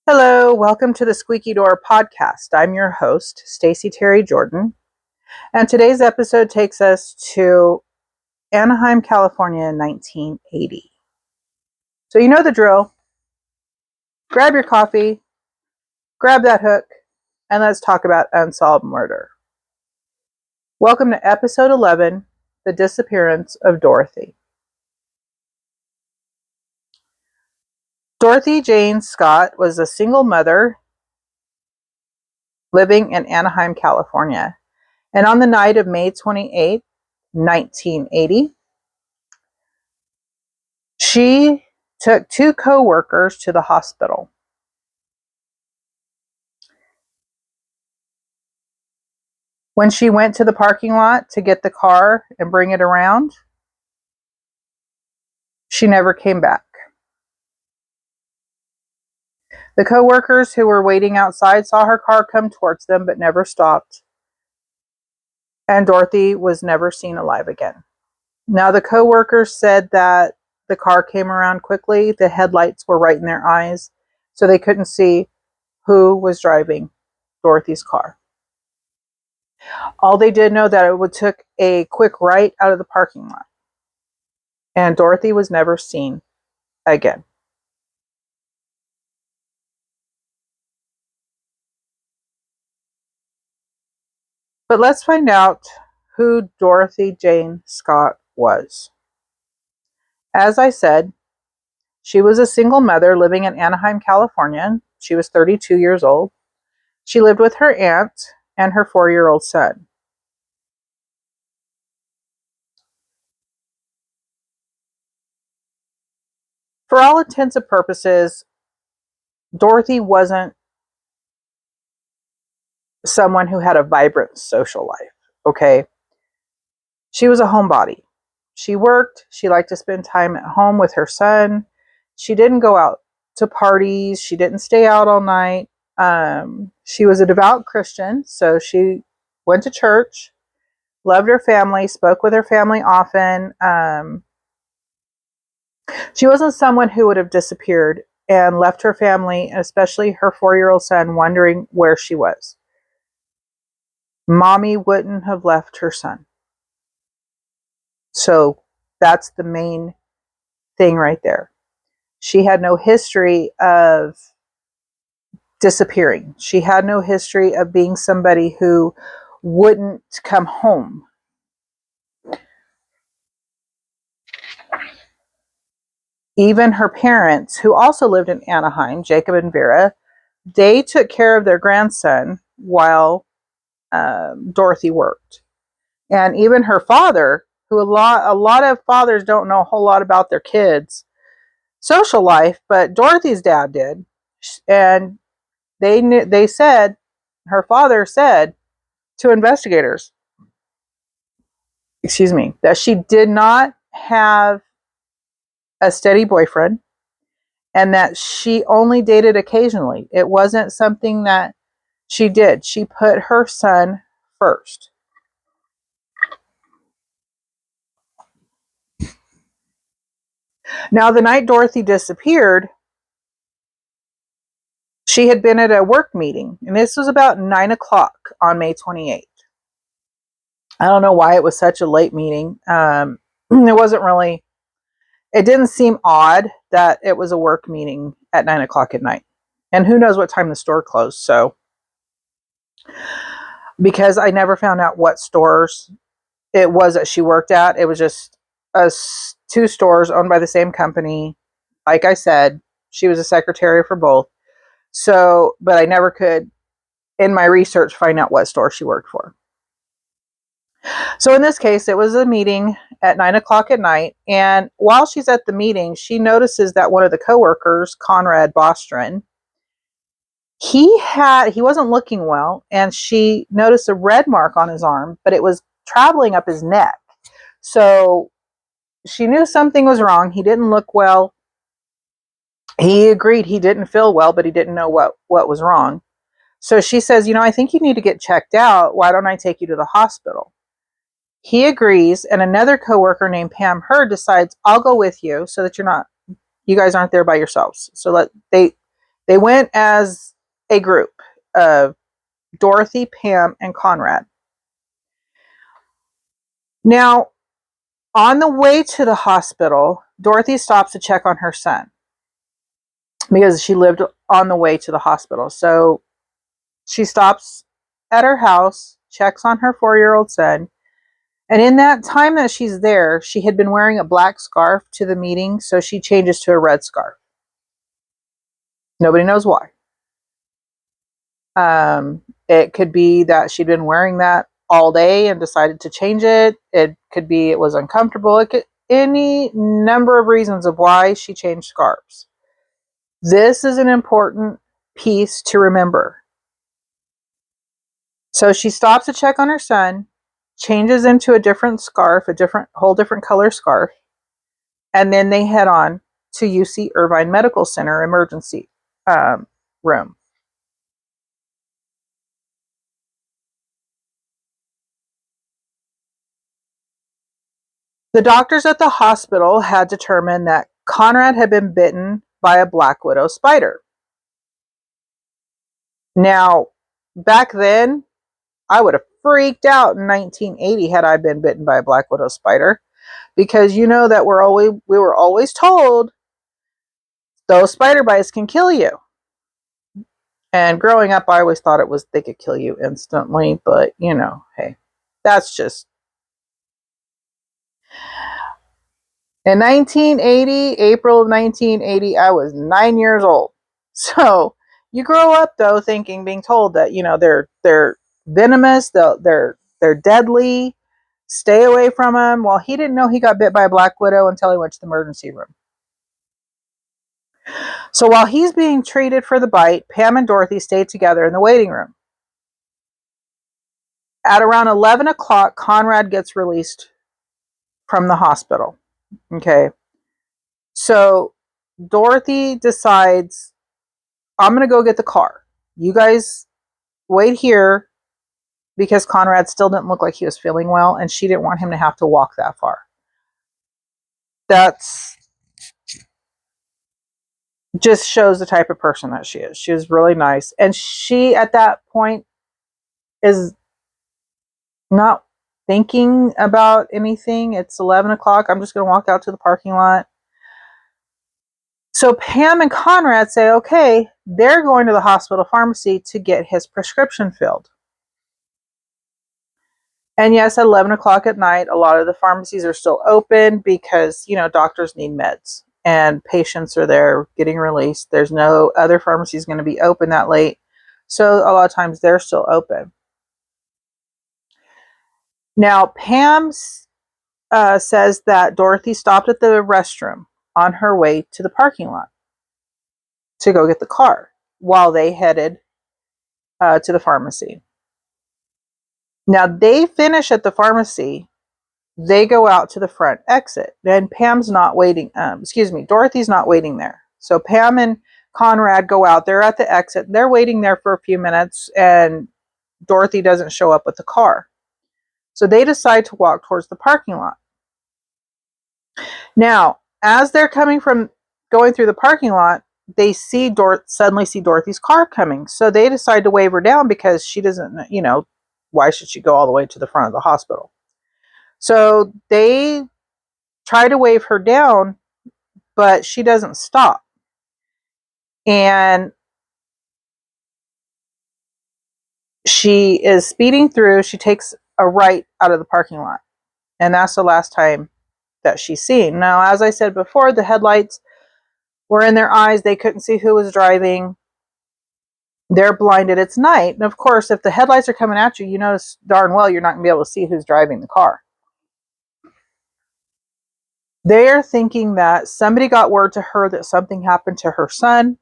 Hello, welcome to the Squeaky Door podcast. I'm your host, Stacy Terry Jordan, and today's episode takes us to Anaheim, California in 1980. So you know the drill. Grab your coffee, grab that hook, and let's talk about Unsolved Murder. Welcome to episode 11, The Disappearance of Dorothy. Dorothy Jane Scott was a single mother living in Anaheim, California. And on the night of May 28, 1980, she took two coworkers to the hospital. When she went to the parking lot to get the car and bring it around, she never came back. The coworkers who were waiting outside saw her car come towards them but never stopped. And Dorothy was never seen alive again. Now, the coworkers said that the car came around quickly. The headlights were right in their eyes, so they couldn't see who was driving Dorothy's car. All they did know that it took a quick right out of the parking lot. And Dorothy was never seen again. But let's find out who Dorothy Jane Scott was. As I said, she was a single mother living in Anaheim, California. She was 32 years old. She lived with her aunt and her 4-year-old son. For all intents and purposes, Dorothy wasn't someone who had a vibrant social life, okay? She was a homebody. She worked. She liked to spend time at home with her son. She didn't go out to parties. She didn't stay out all night. She was a devout Christian, so she went to church, loved her family, spoke with her family often. She wasn't someone who would have disappeared and left her family, especially her 4-year-old son, wondering where she was. Mommy wouldn't have left her son. So that's the main thing right there. She had no history of disappearing. She had no history of being somebody who wouldn't come home. Even her parents, who also lived in Anaheim, Jacob and Vera, they took care of their grandson while Dorothy worked. And even her father, who a lot of fathers don't know a whole lot about their kids' social life, but Dorothy's dad did. And they said, her father said to investigators, that she did not have a steady boyfriend and that she only dated occasionally. It wasn't something that she did. She put her son first. Now, the night Dorothy disappeared, she had been at a work meeting, and this was about 9 o'clock on May 28th. I don't know why it was such a late meeting. It didn't seem odd that it was a work meeting at 9 o'clock at night. And who knows what time the store closed. So, because I never found out what stores it was that she worked at, it was just two stores owned by the same company. Like I said, she was a secretary for both. So, but I never could, in my research, find out what store she worked for. So in this case, it was a meeting at 9 o'clock at night. And while she's at the meeting, she notices that one of the coworkers, Conrad Bostron, he wasn't looking well. And she noticed a red mark on his arm, but it was traveling up his neck. So she knew something was wrong. He didn't look well. He agreed he didn't feel well, but he didn't know what was wrong. So she says, I think you need to get checked out. Why don't I take you to the hospital? He agrees, and another coworker named Pam Hurd decides, I'll go with you so that you guys aren't there by yourselves. So They went as a group of Dorothy, Pam, and Conrad. Now, on the way to the hospital, Dorothy stops to check on her son because she lived on the way to the hospital. So she stops at her house, checks on her 4-year-old son. And in that time that she's there, she had been wearing a black scarf to the meeting, so she changes to a red scarf. Nobody knows why. It could be that she'd been wearing that all day and decided to change it. It could be it was uncomfortable. It could any number of reasons of why she changed scarves. This is an important piece to remember. So she stops to check on her son, changes into a different scarf, whole different color scarf, and then they head on to UC Irvine Medical Center emergency room. The doctors at the hospital had determined that Conrad had been bitten by a black widow spider. Now, back then, I would have freaked out in 1980 had I been bitten by a black widow spider, because you know that we were always told those spider bites can kill you. And growing up, I always thought they could kill you instantly, but hey, that's just in 1980, April of 1980, I was 9 years old. So you grow up though being told that they're venomous, they're deadly. Stay away from them. Well, he didn't know he got bit by a black widow until he went to the emergency room. So while he's being treated for the bite, Pam and Dorothy stayed together in the waiting room. At around 11 o'clock, Conrad gets released from the hospital. Okay. So Dorothy decides, I'm going to go get the car. You guys wait here, because Conrad still didn't look like he was feeling well, and she didn't want him to have to walk that far. That's just shows the type of person that she is. She is really nice. And she, at that point, is not thinking about anything. It's 11 o'clock. I'm just going to walk out to the parking lot. So Pam and Conrad say, okay, they're going to the hospital pharmacy to get his prescription filled. And yes, at 11 o'clock at night, a lot of the pharmacies are still open because, doctors need meds and patients are there getting released. There's no other pharmacies going to be open that late. So a lot of times they're still open. Now, Pam says that Dorothy stopped at the restroom on her way to the parking lot to go get the car while they headed to the pharmacy. Now, they finish at the pharmacy. They go out to the front exit. And Pam's not waiting. Dorothy's not waiting there. So Pam and Conrad go out. They're at the exit. They're waiting there for a few minutes, and Dorothy doesn't show up with the car. So they decide to walk towards the parking lot. Now, as they're going through the parking lot, they suddenly see Dorothy's car coming. So they decide to wave her down because she doesn't, why should she go all the way to the front of the hospital? So they try to wave her down, but she doesn't stop. And she is speeding through. She takes a right out of the parking lot. And that's the last time that she's seen. Now, as I said before, the headlights were in their eyes. They couldn't see who was driving. They're blinded. It's night. And of course, if the headlights are coming at you, you notice darn well you're not going to be able to see who's driving the car. They're thinking that somebody got word to her that something happened to her son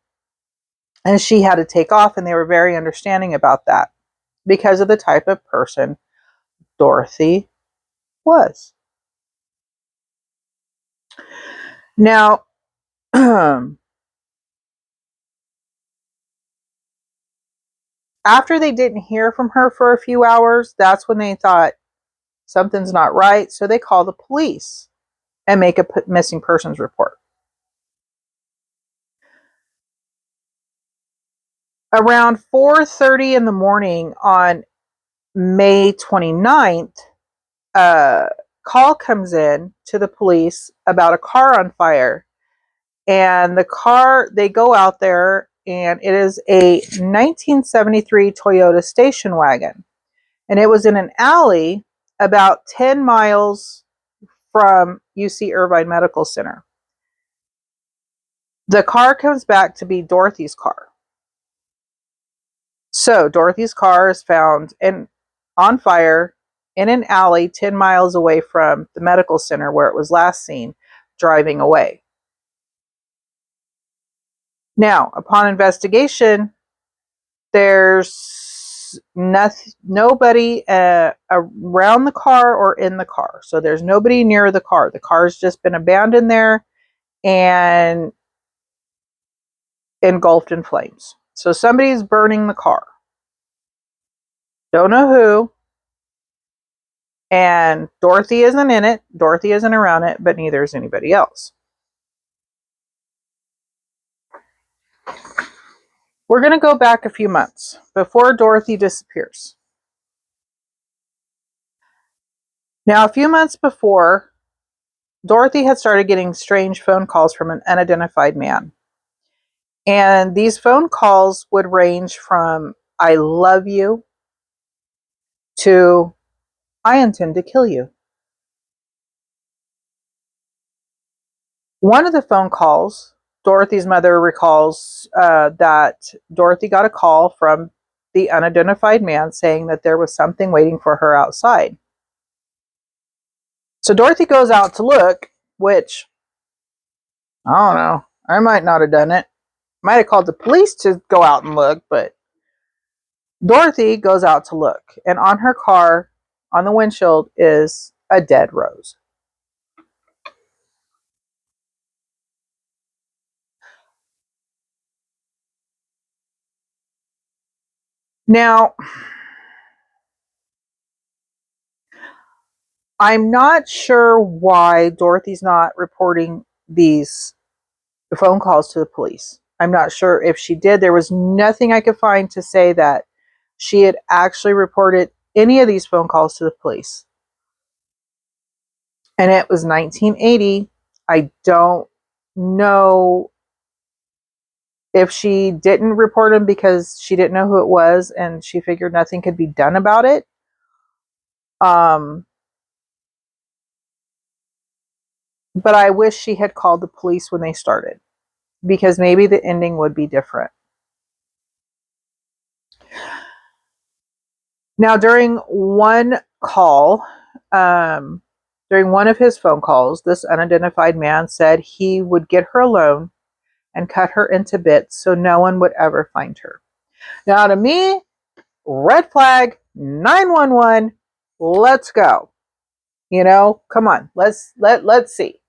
and she had to take off, and they were very understanding about that because of the type of person Dorothy was. Now, after they didn't hear from her for a few hours, that's when they thought something's not right. So they call the police and make a missing persons report. Around 4:30 in the morning on May 29th, a call comes in to the police about a car on fire. And the car, they go out there, and it is a 1973 Toyota station wagon. And it was in an alley about 10 miles from UC Irvine Medical Center. The car comes back to be Dorothy's car. So Dorothy's car is found on fire in an alley 10 miles away from the medical center where it was last seen driving away. Now, upon investigation, there's nobody around the car or in the car. So there's nobody near the car. The car's just been abandoned there and engulfed in flames. So somebody's burning the car. Don't know who. And Dorothy isn't in it. Dorothy isn't around it, but neither is anybody else. We're going to go back a few months before Dorothy disappears. Now, a few months before, Dorothy had started getting strange phone calls from an unidentified man. And these phone calls would range from, "I love you," to, "I intend to kill you." One of the phone calls, Dorothy's mother recalls that Dorothy got a call from the unidentified man saying that there was something waiting for her outside. So Dorothy goes out to look, which, I don't know, I might not have done it. Might have called the police to go out and look, but Dorothy goes out to look, and on her car, on the windshield, is a dead rose. Now, I'm not sure why Dorothy's not reporting these phone calls to the police. I'm not sure if she did. There was nothing I could find to say that she had actually reported any of these phone calls to the police. And it was 1980. I don't know if she didn't report them because she didn't know who it was and she figured nothing could be done about it. But I wish she had called the police when they started, because maybe the ending would be different. Now, during one call, during one of his phone calls, this unidentified man said he would get her alone and cut her into bits so no one would ever find her. Now, to me, red flag, 911, let's go. Come on, let's see.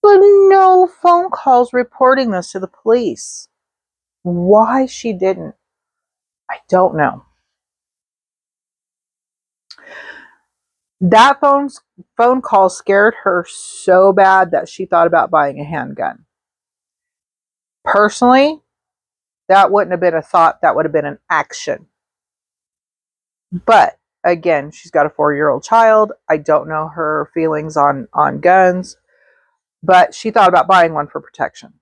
But no phone calls reporting this to the police. Why she didn't, I don't know. That phone call scared her so bad that she thought about buying a handgun. Personally, that wouldn't have been a thought, that would have been an action. But again, she's got a 4-year-old child. I don't know her feelings on guns, but she thought about buying one for protection.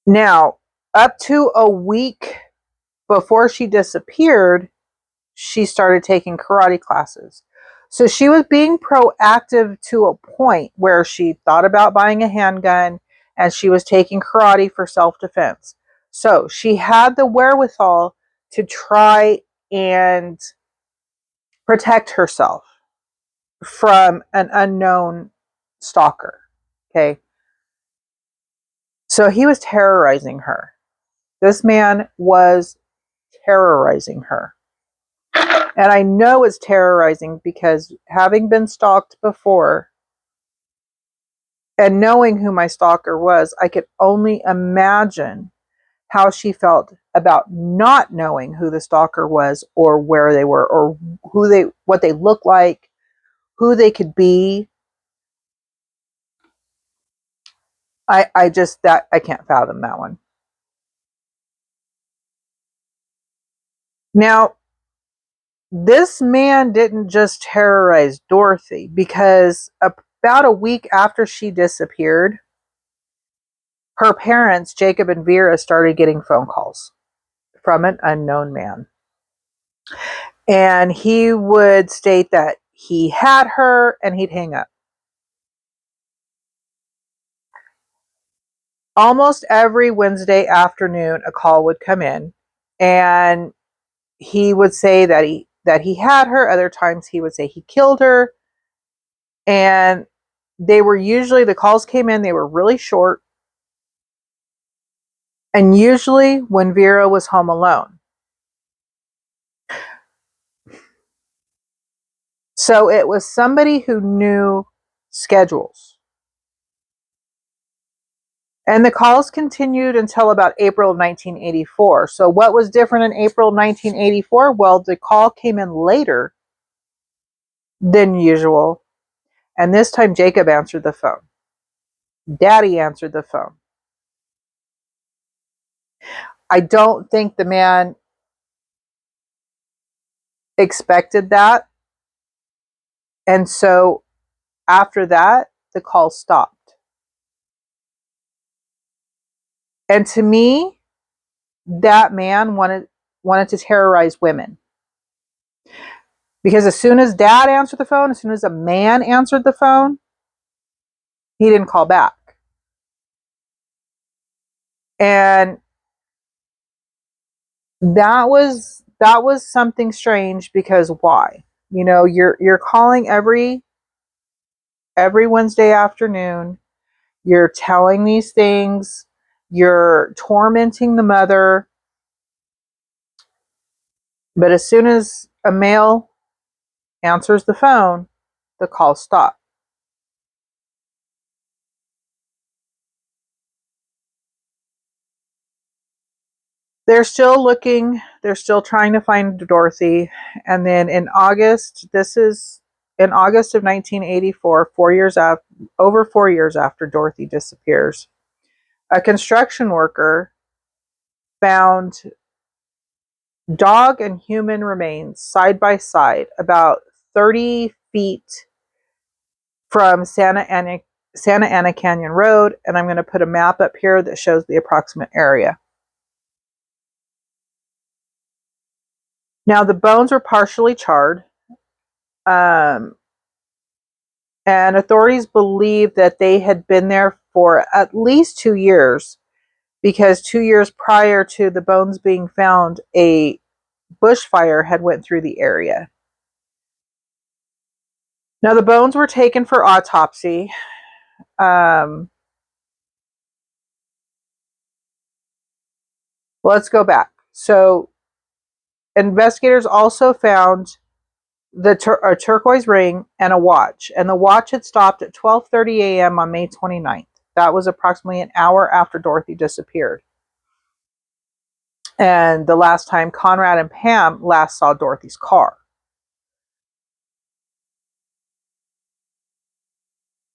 Now, up to a week before she disappeared, she started taking karate classes. So she was being proactive to a point where she thought about buying a handgun and she was taking karate for self-defense. So she had the wherewithal to try and protect herself from an unknown stalker. Okay. So he was terrorizing her. This man was terrorizing her. And I know it's terrorizing because having been stalked before and knowing who my stalker was, I could only imagine how she felt about not knowing who the stalker was or where they were or what they looked like, who they could be. I just, that I can't fathom that one. Now, this man didn't just terrorize Dorothy, because about a week after she disappeared, her parents, Jacob and Vera, started getting phone calls from an unknown man. And he would state that he had her, and he'd hang up. Almost every Wednesday afternoon, a call would come in, and he would say that he had her. Other times he would say he killed her. And they were usually, the calls came in, they were really short, and usually when Vera was home alone. So it was somebody who knew schedules. And the calls continued until about April of 1984. So what was different in April of 1984? Well, the call came in later than usual. And this time Jacob answered the phone. Daddy answered the phone. I don't think the man expected that. And so after that, the call stopped. And to me, that man wanted to terrorize women. Because as soon as dad answered the phone, as soon as a man answered the phone, he didn't call back. And that was something strange, because why? You know, you're calling every Wednesday afternoon, you're telling these things, you're tormenting the mother, but as soon as a male answers the phone, the call stops. They're still looking, they're still trying to find Dorothy. And then in August, this is in August of 1984, 4 years after, over 4 years after Dorothy disappears, a construction worker found dog and human remains side by side about 30 feet from Santa Ana Canyon Road. And I'm going to put a map up here that shows the approximate area. Now, the bones were partially charred, and authorities believe that they had been there for at least 2 years, because 2 years prior to the bones being found, a bushfire had went through the area. Now, the bones were taken for autopsy. Let's go back. So, investigators also found a turquoise ring and a watch, and the watch had stopped at 12:30 a.m. on May 29th. That was approximately an hour after Dorothy disappeared, and the last time Conrad and Pam last saw Dorothy's car.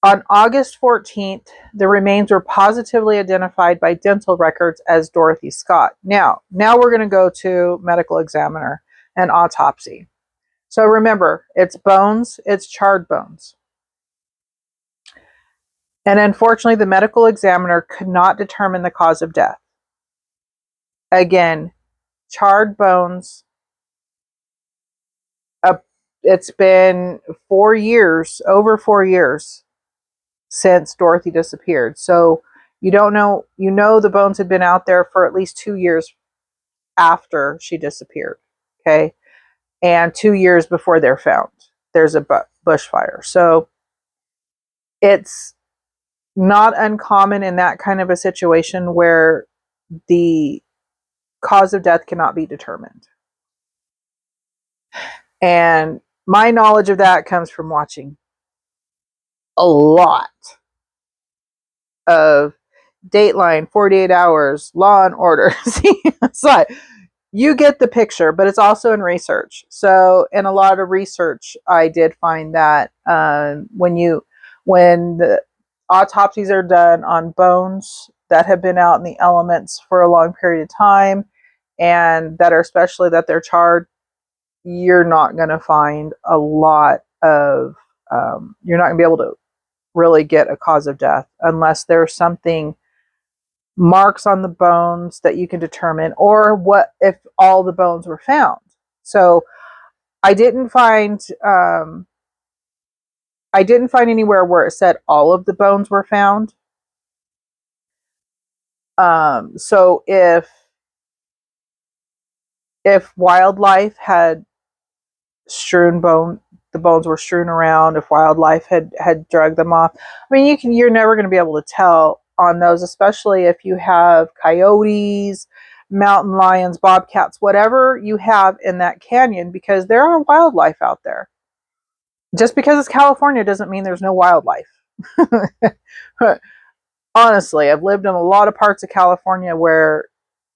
On August 14th, the remains were positively identified by dental records as Dorothy Scott. Now we're going to go to medical examiner and autopsy. So remember, it's bones, it's charred bones. And unfortunately, the medical examiner could not determine the cause of death. Again, charred bones. It's been 4 years, over 4 years, since Dorothy disappeared. So you don't know, the bones had been out there for at least 2 years after she disappeared. Okay. And 2 years before they're found, there's a bushfire. So it's not uncommon in that kind of a situation where the cause of death cannot be determined. And my knowledge of that comes from watching a lot of Dateline, 48 Hours, Law and Order. It's like, you get the picture, but it's also in research. So in a lot of research, I did find that when autopsies are done on bones that have been out in the elements for a long period of time and that are especially that they're charred. You're not going to find a lot of, you're not going to be able to really get a cause of death unless there's something, marks on the bones that you can determine, or what if all the bones were found. So I didn't find anywhere where it said all of the bones were found. So if wildlife had strewn the bones were strewn around, if wildlife had dragged them off, I mean, you're never going to be able to tell on those, especially if you have coyotes, mountain lions, bobcats, whatever you have in that canyon, because there are wildlife out there. Just because it's California doesn't mean there's no wildlife. Honestly, I've lived in a lot of parts of California where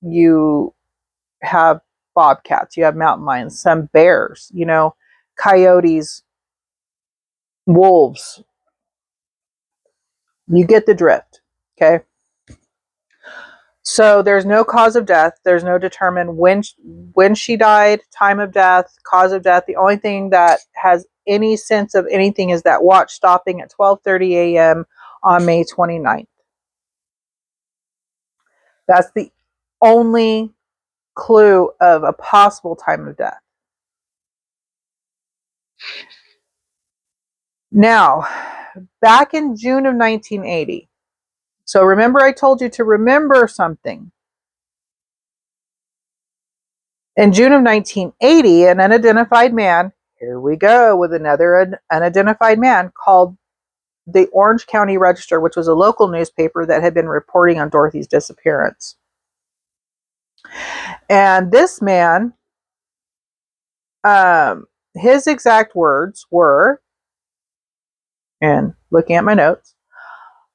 you have bobcats, you have mountain lions, some bears, coyotes, wolves. You get the drift. Okay. So there's no cause of death. There's no determined when she died, time of death, cause of death. The only thing that has any sense of anything is that watch stopping at 12:30 a.m. on May 29th. That's the only clue of a possible time of death. Now, back in June of 1980, so remember I told you to remember something. In June of 1980, an unidentified man, here we go with another unidentified man, called the Orange County Register, which was a local newspaper that had been reporting on Dorothy's disappearance. And this man, his exact words were, and looking at my notes,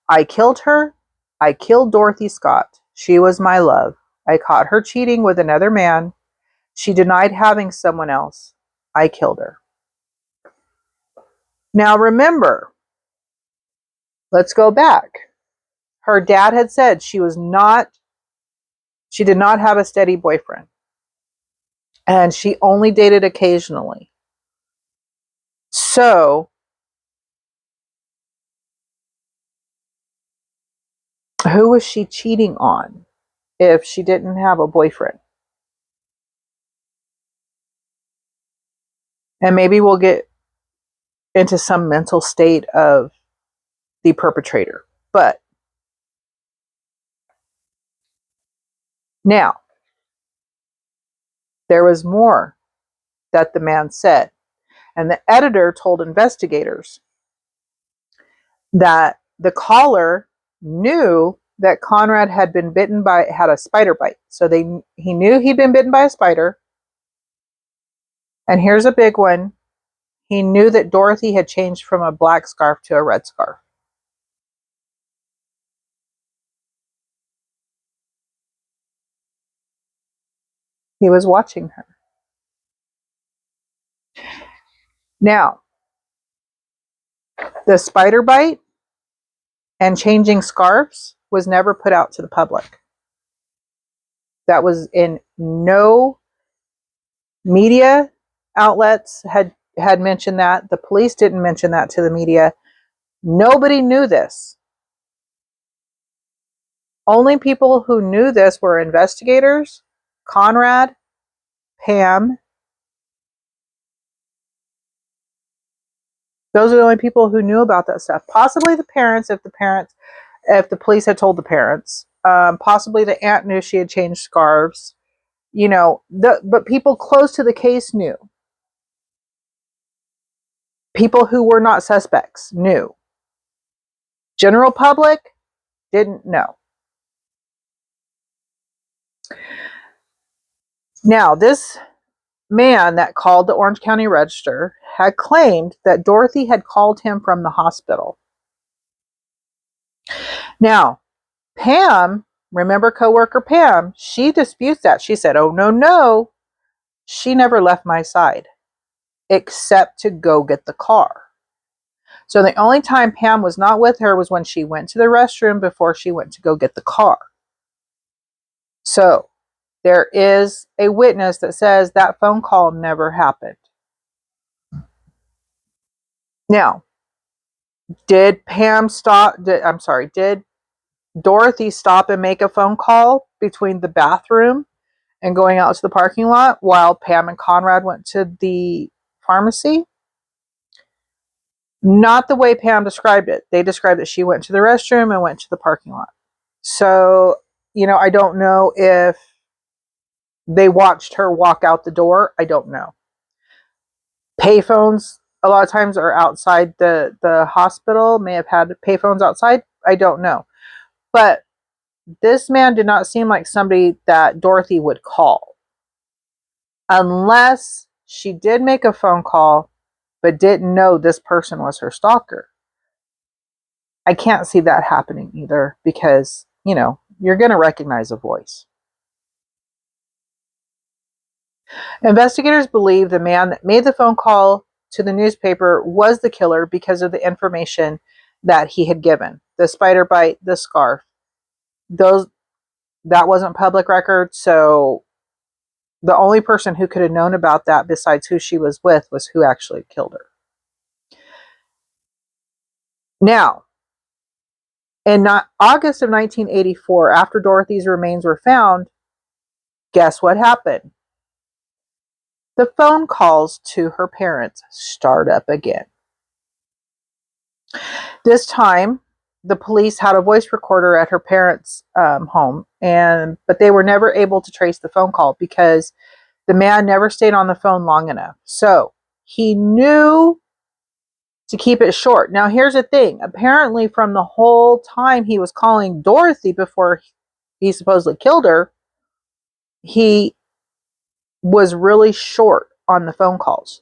"I killed her. I killed Dorothy Scott. She was my love. I caught her cheating with another man. She denied having someone else. I killed her." Now remember, let's go back. Her dad had said she did not have a steady boyfriend. And she only dated occasionally. So, who was she cheating on if she didn't have a boyfriend? And maybe we'll get into some mental state of the perpetrator. But now, there was more that the man said. And the editor told investigators that the caller knew that Conrad had a spider bite. So he knew he'd been bitten by a spider. And here's a big one. He knew that Dorothy had changed from a black scarf to a red scarf. He was watching her. Now, the spider bite and changing scarves was never put out to the public. That was in no media outlets had mentioned that. The police didn't mention that to the media. Nobody knew this. Only people who knew this were investigators, Conrad, Pam. Those are the only people who knew about that stuff. Possibly the parents, if the police had told the parents. Possibly the aunt knew she had changed scarves. But people close to the case knew. People who were not suspects knew. General public didn't know. Now, this man that called the Orange County Register had claimed that Dorothy had called him from the hospital. Now, Pam, remember coworker Pam, she disputes that. She said, "Oh, no. She never left my side, except to go get the car." So the only time Pam was not with her was when she went to the restroom before she went to go get the car. So there is a witness that says that phone call never happened. Now, did Dorothy stop and make a phone call between the bathroom and going out to the parking lot while Pam and Conrad went to the pharmacy? Not the way Pam described it. They described that she went to the restroom and went to the parking lot. So, I don't know if they watched her walk out the door. I don't know. Payphones a lot of times are outside the hospital, may have had payphones outside. I don't know. But this man did not seem like somebody that Dorothy would call. Unless she did make a phone call, but didn't know this person was her stalker. I can't see that happening either because, you're going to recognize a voice. Investigators believe the man that made the phone call to the newspaper was the killer because of the information that he had given. The spider bite, the scarf. That wasn't public record, so the only person who could have known about that besides who she was with was who actually killed her. Now, in August of 1984, after Dorothy's remains were found, guess what happened? The phone calls to her parents start up again. This time, the police had a voice recorder at her parents' home, but they were never able to trace the phone call because the man never stayed on the phone long enough. So he knew to keep it short. Now, here's the thing. Apparently, from the whole time he was calling Dorothy before he supposedly killed her, he was really short on the phone calls.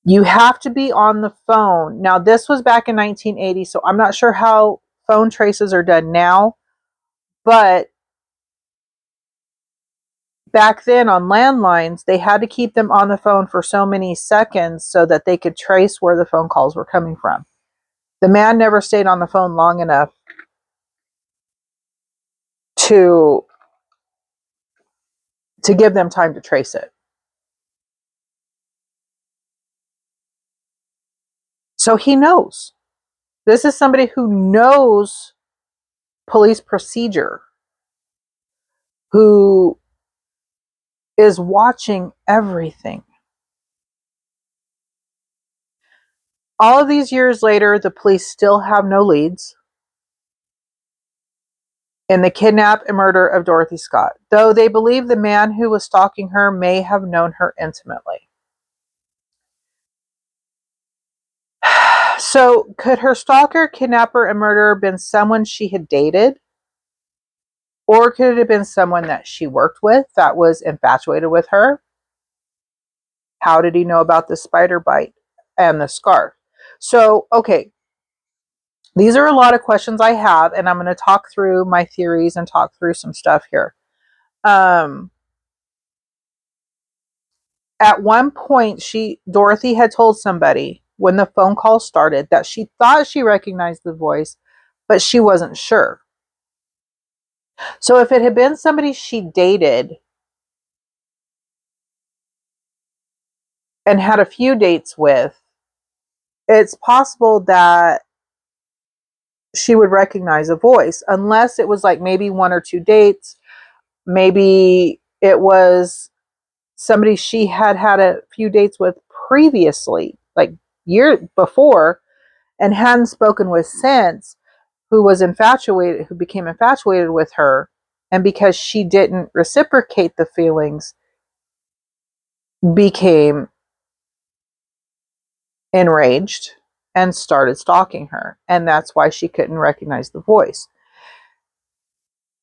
You have to be on the phone. Now, this was back in 1980, so I'm not sure how phone traces are done now, but back then on landlines, they had to keep them on the phone for so many seconds so that they could trace where the phone calls were coming from. The man never stayed on the phone long enough to give them time to trace it. So he knows. This is somebody who knows police procedure, who is watching everything. All of these years later, the police still have no leads in the kidnap and murder of Dorothy Scott, though they believe the man who was stalking her may have known her intimately. So, could her stalker, kidnapper, and murderer have been someone she had dated? Or could it have been someone that she worked with that was infatuated with her? How did he know about the spider bite and the scarf? So, okay, these are a lot of questions I have, and I'm going to talk through my theories and talk through some stuff here. At one point, Dorothy had told somebody when the phone call started that she thought she recognized the voice, but she wasn't sure. So if it had been somebody she dated and had a few dates with, it's possible that she would recognize a voice, unless it was like maybe one or two dates. Maybe it was somebody she had had a few dates with previously, like year before, and hadn't spoken with since, who became infatuated with her, and because she didn't reciprocate the feelings, became enraged and started stalking her, and that's why she couldn't recognize the voice.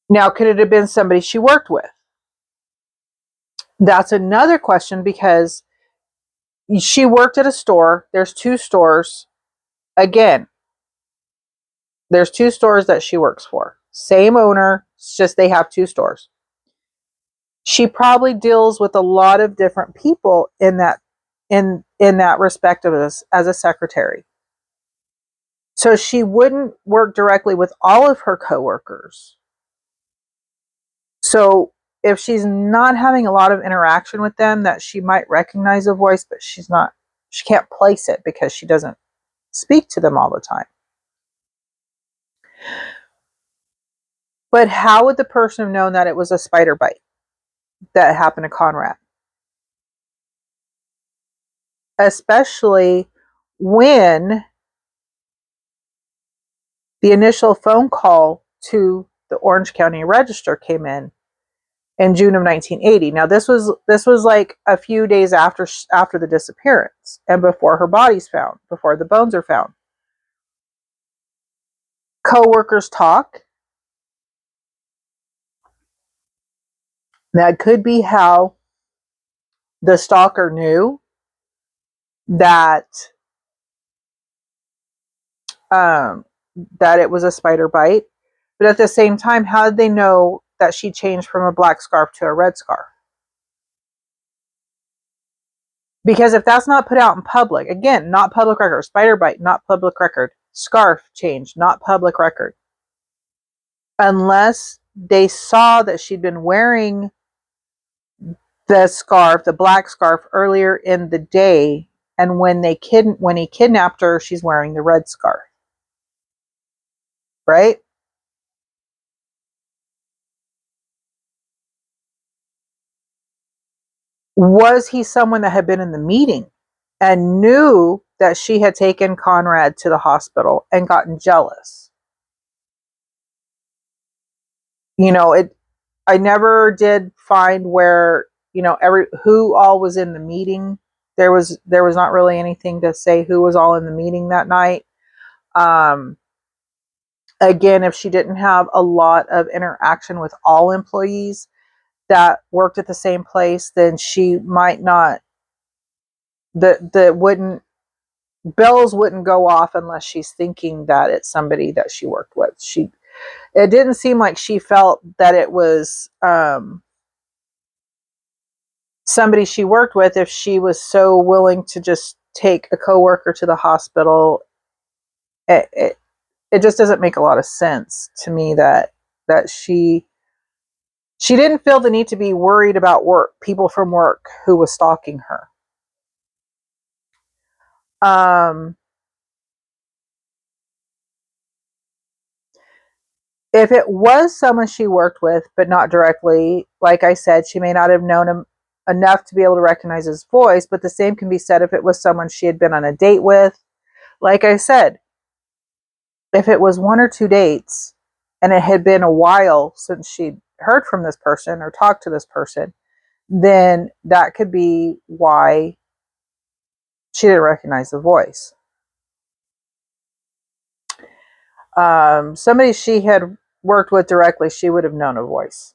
Now, could it have been somebody she worked with? That's another question, because she worked at a store. There's two stores. Again, there's two stores that she works for. Same owner, it's just they have two stores. She probably deals with a lot of different people in in that respect of this as a secretary. So she wouldn't work directly with all of her coworkers. So if she's not having a lot of interaction with them, that she might recognize a voice, but she can't place it because she doesn't speak to them all the time. But how would the person have known that it was a spider bite that happened to Conrad? Especially when the initial phone call to the Orange County Register came in June of 1980. Now this was like a few days after the disappearance and before her body's found, before the bones are found. Co-workers talk. That could be how the stalker knew that um, that it was a spider bite. But at the same time, how did they know that she changed from a black scarf to a red scarf? Because if that's not put out in public, again, not public record. Spider bite, not public record. Scarf change, not public record. Unless they saw that she'd been wearing the scarf, the black scarf, earlier in the day, and when he kidnapped her, she's wearing the red scarf. Right? Was he someone that had been in the meeting and knew that she had taken Conrad to the hospital and gotten jealous? You know, I never did find where, who all was in the meeting. There was not really anything to say who was all in the meeting that night. Again, if she didn't have a lot of interaction with all employees that worked at the same place, then she might not, the wouldn't, bells wouldn't go off unless she's thinking that it's somebody that she worked with. It didn't seem like she felt that it was somebody she worked with if she was so willing to just take a coworker to the hospital. It just doesn't make a lot of sense to me that she didn't feel the need to be worried about people from work who was stalking her. If it was someone she worked with, but not directly, like I said, she may not have known him enough to be able to recognize his voice, but the same can be said if it was someone she had been on a date with. Like I said, if it was 1 or 2 dates and it had been a while since she'd heard from this person or talked to this person, then that could be why she didn't recognize the voice. Somebody she had worked with directly, she would have known a voice.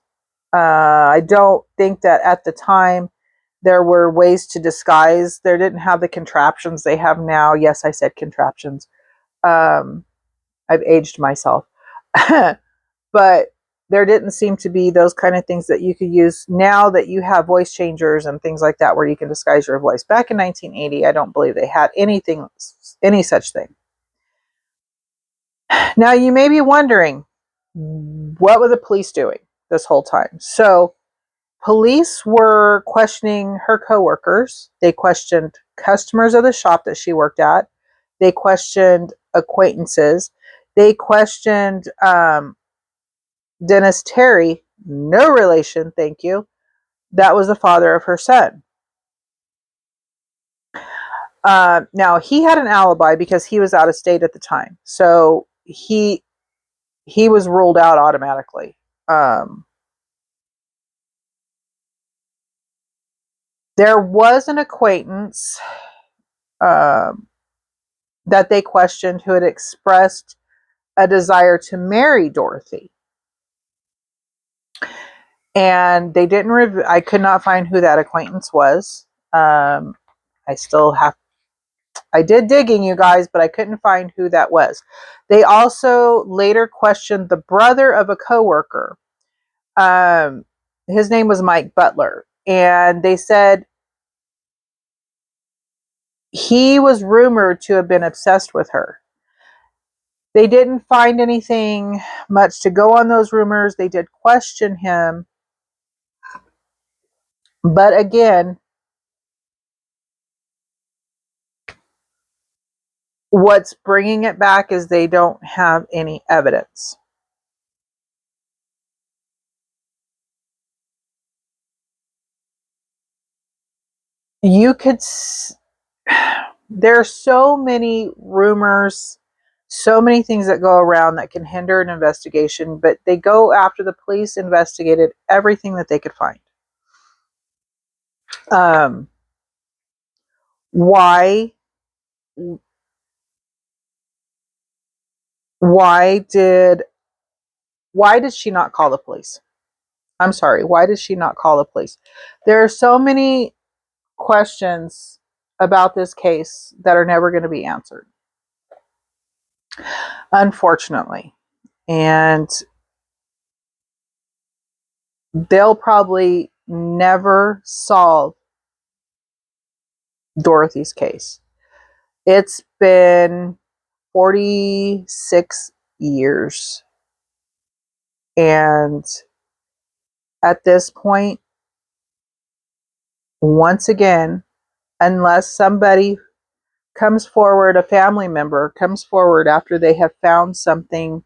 I don't think that at the time there were ways to disguise. They didn't have the contraptions they have now. Yes, I said contraptions. I've aged myself. But there didn't seem to be those kind of things that you could use now that you have voice changers and things like that where you can disguise your voice. Back in 1980, I don't believe they had any such thing. Now, you may be wondering, what were the police doing this whole time? So, police were questioning her coworkers. They questioned customers of the shop that she worked at. They questioned acquaintances. They questioned Dennis Terry, no relation, thank you. That was the father of her son. Now, he had an alibi because he was out of state at the time. So he was ruled out automatically. There was an acquaintance that they questioned who had expressed a desire to marry Dorothy. And they didn't I could not find who that acquaintance was. I did digging, you guys, but I couldn't find who that was. They also later questioned the brother of a coworker. His name was Mike Butler. And they said he was rumored to have been obsessed with her. They didn't find anything much to go on those rumors. They did question him. But again, what's bringing it back is they don't have any evidence. You could, there are so many rumors, so many things that go around that can hinder an investigation, but they go after the police investigated everything that they could find. Um, why why did why did she not call the police? I'm sorry, why did she not call the police? There are so many questions about this case that are never going to be answered, unfortunately. And they'll probably never solve Dorothy's case. It's been 46 years. And at this point, once again, unless somebody comes forward, a family member comes forward after they have found something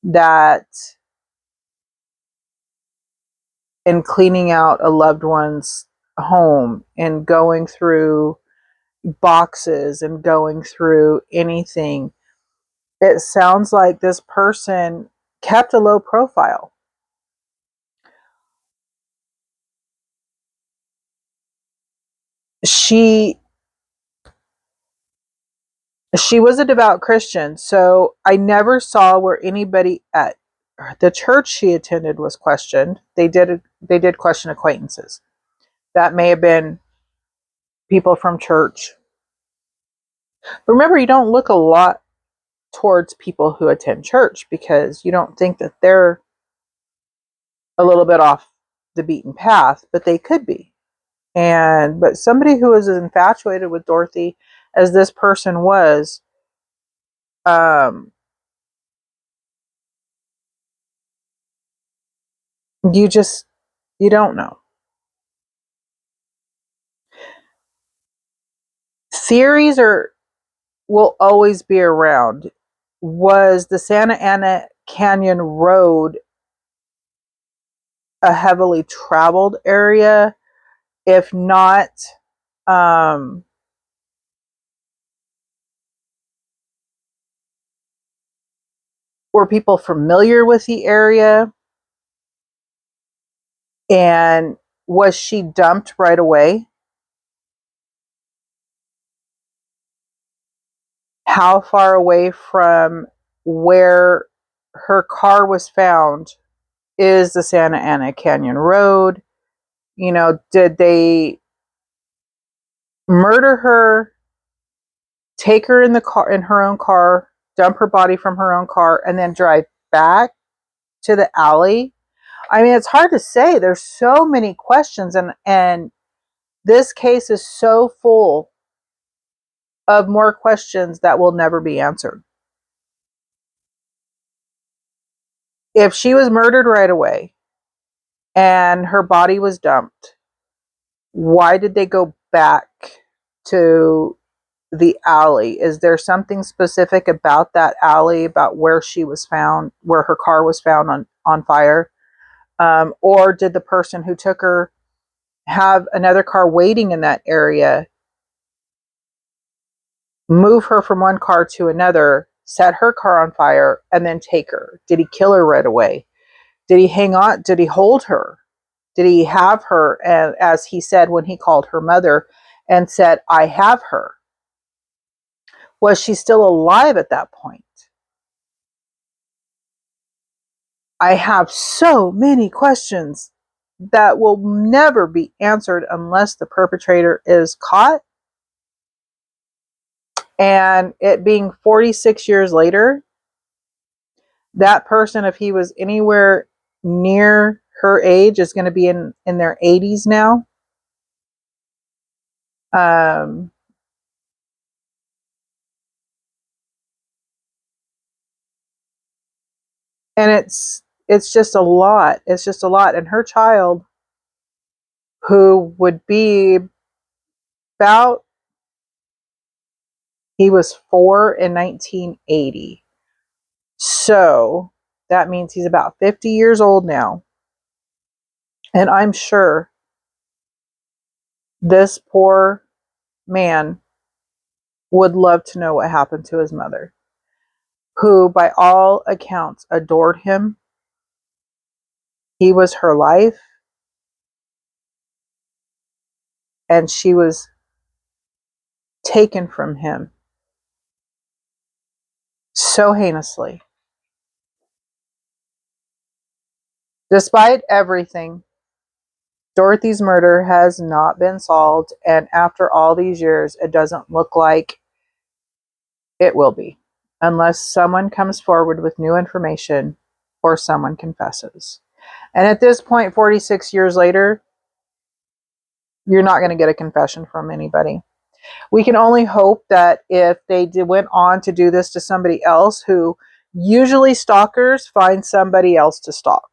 that, in cleaning out a loved one's home and going through boxes and going through anything, it sounds like this person kept a low profile. She she was a devout Christian, so I never saw where anybody at the church she attended was questioned. They did question acquaintances. That may have been people from church. But remember, you don't look a lot towards people who attend church because you don't think that they're a little bit off the beaten path, but they could be. But somebody who is as infatuated with Dorothy as this person was, um, you just you don't know. Theories are will always be around. Was the Santa Ana Canyon Road a heavily traveled area? If not, um, were people familiar with the area? And was she dumped right away? How far away from where her car was found is the Santa Ana Canyon Road? Did they murder her, take her in the car, in her own car, dump her body from her own car, and then drive back to the alley? I mean, it's hard to say. There's so many questions, and this case is so full of more questions that will never be answered. If she was murdered right away and her body was dumped, why did they go back to the alley? Is there something specific about that alley, about where she was found, where her car was found on fire? Or did the person who took her have another car waiting in that area, move her from one car to another, set her car on fire, and then take her? Did he kill her right away? Did he hang on? Did he hold her? Did he have her, as he said when he called her mother and said, I have her? Was she still alive at that point? I have so many questions that will never be answered unless the perpetrator is caught. And it being 46 years later, that person, if he was anywhere near her age, is going to be in their 80s now. Um, And it's just a lot. It's just a lot. And her child, who would be about, he was 4 in 1980. So that means he's about 50 years old now. And I'm sure this poor man would love to know what happened to his mother, who, by all accounts, adored him. He was her life, and she was taken from him so heinously. Despite everything, Dorothy's murder has not been solved, and after all these years, it doesn't look like it will be, unless someone comes forward with new information or someone confesses. And at this point, 46 years later, you're not going to get a confession from anybody. We can only hope that if they went on to do this to somebody else, who usually stalkers find somebody else to stalk.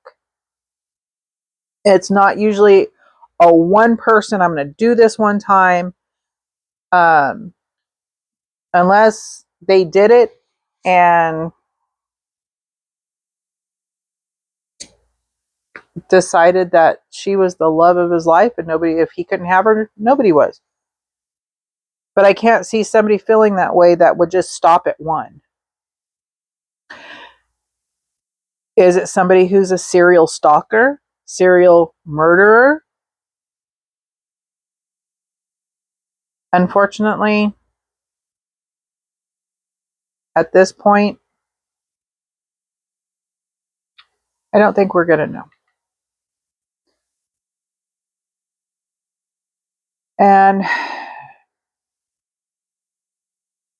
It's not usually a one person, I'm going to do this one time, um, unless they did it and decided that she was the love of his life and nobody, if he couldn't have her, nobody was. But I can't see somebody feeling that way that would just stop at one. Is it somebody who's a serial stalker, serial murderer? Unfortunately, at this point, I don't think we're going to know. And,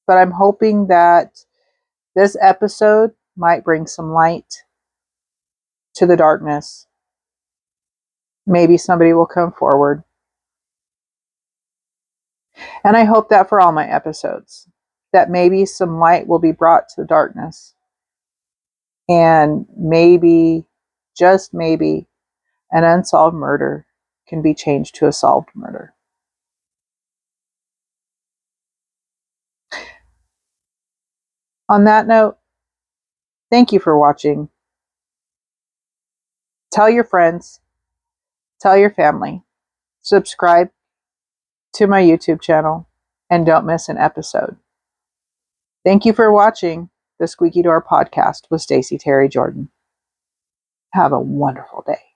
but I'm hoping that this episode might bring some light to the darkness. Maybe somebody will come forward. And I hope that for all my episodes, that maybe some light will be brought to the darkness. And maybe, just maybe, an unsolved murder can be changed to a solved murder. On that note, thank you for watching. Tell your friends, tell your family, subscribe to my YouTube channel, and don't miss an episode. Thank you for watching the Squeaky Door Podcast with Stacey Terry Jordan. Have a wonderful day.